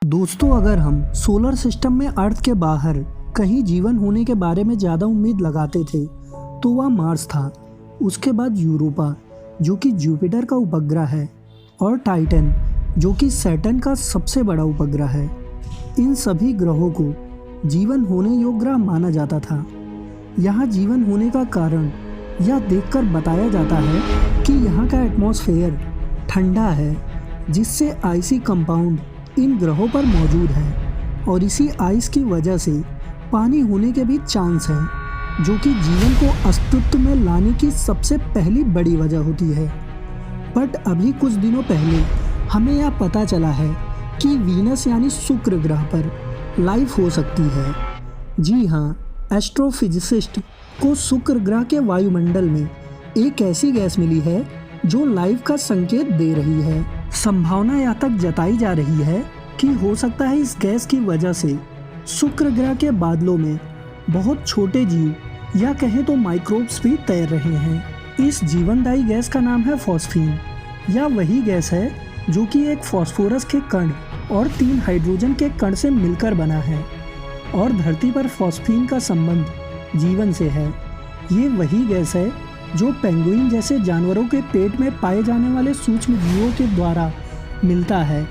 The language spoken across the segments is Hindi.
दोस्तों, अगर हम सोलर सिस्टम में अर्थ के बाहर कहीं जीवन होने के बारे में ज़्यादा उम्मीद लगाते थे तो वह मार्स था। उसके बाद यूरोपा, जो कि जुपिटर का उपग्रह है, और टाइटन, जो कि सैटर्न का सबसे बड़ा उपग्रह है। इन सभी ग्रहों को जीवन होने योग्य ग्रह माना जाता था। यहाँ जीवन होने का कारण यह देखकर बताया जाता है कि यहाँ का एटमॉस्फेयर ठंडा है, जिससे आइसी कंपाउंड इन ग्रहों पर मौजूद है, और इसी आइस की वजह से पानी होने के भी चांस हैं, जो कि जीवन को अस्तित्व में लाने की सबसे पहली बड़ी वजह होती है। बट अभी कुछ दिनों पहले हमें यह पता चला है कि वीनस यानी शुक्र ग्रह पर लाइफ हो सकती है। जी हाँ, एस्ट्रोफिजिसिस्ट को शुक्र ग्रह के वायुमंडल में एक ऐसी गैस मिली है जो लाइफ का संकेत दे रही है। संभावना यहाँ तक जताई जा रही है कि हो सकता है इस गैस की वजह से शुक्र ग्रह के बादलों में बहुत छोटे जीव या कहें तो माइक्रोब्स भी तैर रहे हैं। इस जीवनदायी गैस का नाम है फॉस्फीन। यह वही गैस है जो कि एक फॉस्फोरस के कण और 3 हाइड्रोजन के कण से मिलकर बना है, और धरती पर फॉस्फीन का संबंध जीवन से है। ये वही गैस है जो पेंगुइन जैसे जानवरों के पेट में पाए जाने वाले सूक्ष्म जीवों के द्वारा मिलता है,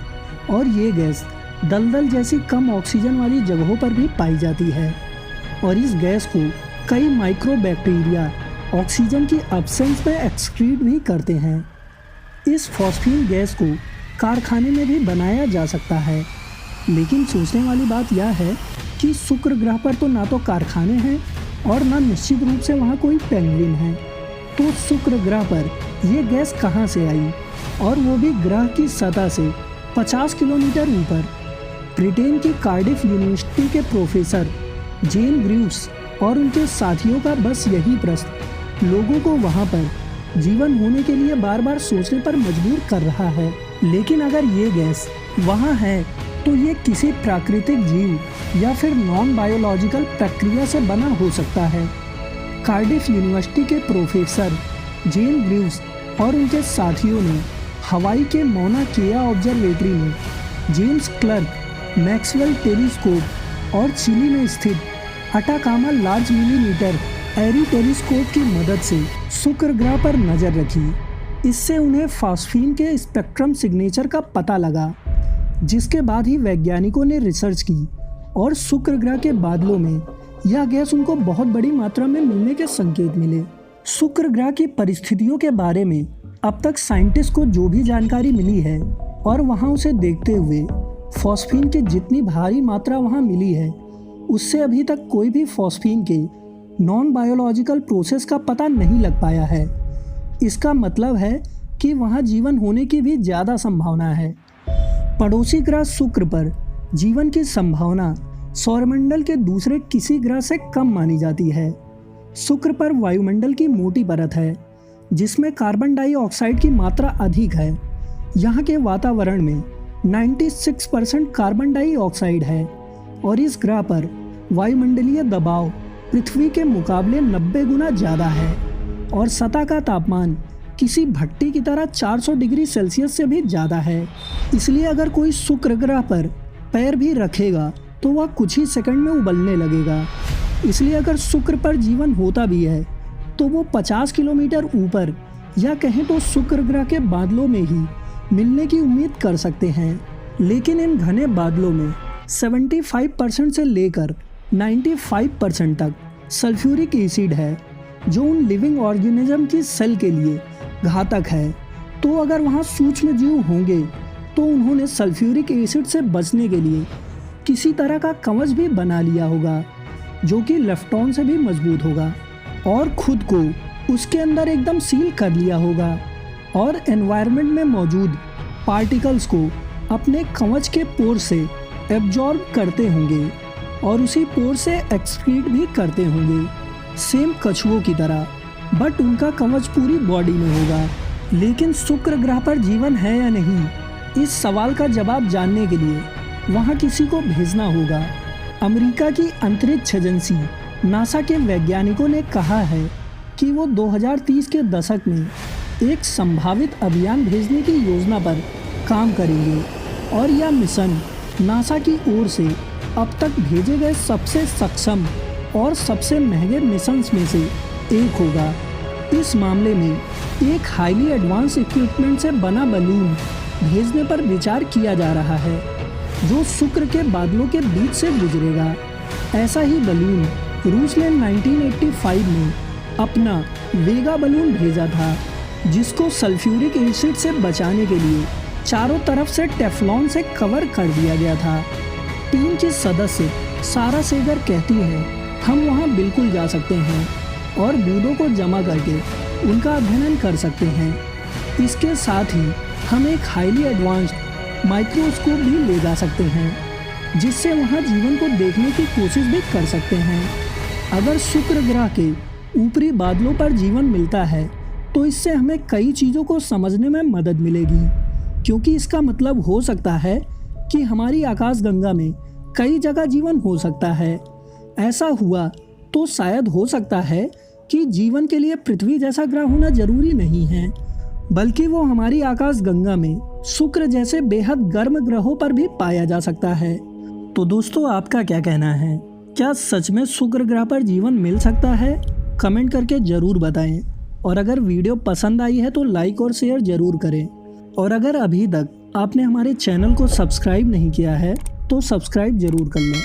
और ये गैस दलदल जैसी कम ऑक्सीजन वाली जगहों पर भी पाई जाती है। और इस गैस को कई माइक्रोबैक्टीरिया ऑक्सीजन की अब्सेंस में एक्सक्रीट भी करते हैं। इस फॉस्फीन गैस को कारखाने में भी बनाया जा सकता है, लेकिन सोचने वाली बात यह है कि शुक्र ग्रह पर तो ना तो कारखाने हैं और ना निश्चित रूप से वहाँ कोई पेंगुइन है। तो शुक्र ग्रह पर यह गैस कहाँ से आई, और वो भी ग्रह की सतह से 50 किलोमीटर ऊपर। ब्रिटेन की कार्डिफ यूनिवर्सिटी के प्रोफेसर जेन ग्रीव्स और उनके साथियों का बस यही प्रश्न लोगों को वहाँ पर जीवन होने के लिए बार बार सोचने पर मजबूर कर रहा है। लेकिन अगर ये गैस वहाँ है तो ये किसी प्राकृतिक जीव या फिर नॉन बायोलॉजिकल प्रक्रिया से बना हो सकता है। कार्डिफ यूनिवर्सिटी के प्रोफेसर जेन ग्रीव्स और उनके साथियों ने हवाई के मौना केआ ऑब्जर्वेटरी में जेम्स क्लर्क मैक्सवेल टेलीस्कोप और चिली में स्थित अटाकामा लार्ज मिलीमीटर एरी टेलीस्कोप की मदद से शुक्र ग्रह पर नज़र रखी। इससे उन्हें फॉस्फीन के स्पेक्ट्रम सिग्नेचर का पता लगा, जिसके बाद ही वैज्ञानिकों ने रिसर्च की और शुक्र ग्रह के बादलों में यह गैस उनको बहुत बड़ी मात्रा में मिलने के संकेत मिले। शुक्र ग्रह की परिस्थितियों के बारे में अब तक साइंटिस्ट को जो भी जानकारी मिली है, और वहाँ उसे देखते हुए फॉस्फीन की जितनी भारी मात्रा वहाँ मिली है, उससे अभी तक कोई भी फॉस्फीन के नॉन बायोलॉजिकल प्रोसेस का पता नहीं लग पाया है। इसका मतलब है कि वहाँ जीवन होने की भी ज़्यादा संभावना है। पड़ोसी ग्रह शुक्र पर जीवन की संभावना सौरमंडल के दूसरे किसी ग्रह से कम मानी जाती है। शुक्र पर वायुमंडल की मोटी परत है, जिसमें कार्बन डाइऑक्साइड की मात्रा अधिक है। यहाँ के वातावरण में 96% कार्बन डाइऑक्साइड है, और इस ग्रह पर वायुमंडलीय दबाव पृथ्वी के मुकाबले 90 गुना ज़्यादा है, और सतह का तापमान किसी भट्टी की तरह 400 डिग्री सेल्सियस से भी ज़्यादा है। इसलिए अगर कोई शुक्र ग्रह पर पैर भी रखेगा तो वह कुछ ही सेकंड में उबलने लगेगा। इसलिए अगर शुक्र पर जीवन होता भी है तो वो 50 किलोमीटर ऊपर, या कहें तो शुक्र ग्रह के बादलों में ही मिलने की उम्मीद कर सकते हैं। लेकिन इन घने बादलों में 75% से लेकर 95% तक सल्फ्यूरिक एसिड है, जो उन लिविंग ऑर्गेनिज्म की सेल के लिए घातक है। तो अगर वहाँ सूक्ष्म जीव होंगे तो उन्होंने सल्फ्यूरिक एसिड से बचने के लिए किसी तरह का कवच भी बना लिया होगा, जो कि लेफ्टॉन से भी मजबूत होगा, और खुद को उसके अंदर एकदम सील कर लिया होगा, और एनवायरनमेंट में मौजूद पार्टिकल्स को अपने कवच के पोर से एब्जॉर्ब करते होंगे, और उसी पोर से एक्सक्रीट भी करते होंगे, सेम कछुओं की तरह। बट उनका कवच पूरी बॉडी में होगा। लेकिन शुक्र ग्रह पर जीवन है या नहीं, इस सवाल का जवाब जानने के लिए वहाँ किसी को भेजना होगा। अमेरिका की अंतरिक्ष एजेंसी नासा के वैज्ञानिकों ने कहा है कि वो 2030 के दशक में एक संभावित अभियान भेजने की योजना पर काम करेंगे, और यह मिशन नासा की ओर से अब तक भेजे गए सबसे सक्षम और सबसे महंगे मिशंस में से एक होगा। इस मामले में एक हाईली एडवांस इक्विपमेंट से बना बलून भेजने पर विचार किया जा रहा है, जो शुक्र के बादलों के बीच से गुजरेगा। ऐसा ही बलून रूस ने 1985 में अपना वेगा बलून भेजा था, जिसको सल्फ्यूरिक एसिड से बचाने के लिए चारों तरफ से टेफ्लॉन से कवर कर दिया गया था। टीम की सदस्य सारा सेगर कहती है, हम वहां बिल्कुल जा सकते हैं और बूंदों को जमा करके उनका अध्ययन कर सकते हैं। इसके साथ ही हम एक हाईली एडवांस्ड माइक्रोस्कोप भी ले जा सकते हैं, जिससे वहां जीवन को देखने की कोशिश भी कर सकते हैं। अगर शुक्र ग्रह के ऊपरी बादलों पर जीवन मिलता है तो इससे हमें कई चीज़ों को समझने में मदद मिलेगी, क्योंकि इसका मतलब हो सकता है कि हमारी आकाशगंगा में कई जगह जीवन हो सकता है। ऐसा हुआ तो शायद हो सकता है कि जीवन के लिए पृथ्वी जैसा ग्रह होना जरूरी नहीं है, बल्कि वो हमारी आकाशगंगा में शुक्र जैसे बेहद गर्म ग्रहों पर भी पाया जा सकता है। तो दोस्तों, आपका क्या कहना है? क्या सच में शुक्र ग्रह पर जीवन मिल सकता है? कमेंट करके ज़रूर बताएं। और अगर वीडियो पसंद आई है तो लाइक और शेयर ज़रूर करें। और अगर अभी तक आपने हमारे चैनल को सब्सक्राइब नहीं किया है तो सब्सक्राइब ज़रूर कर लें।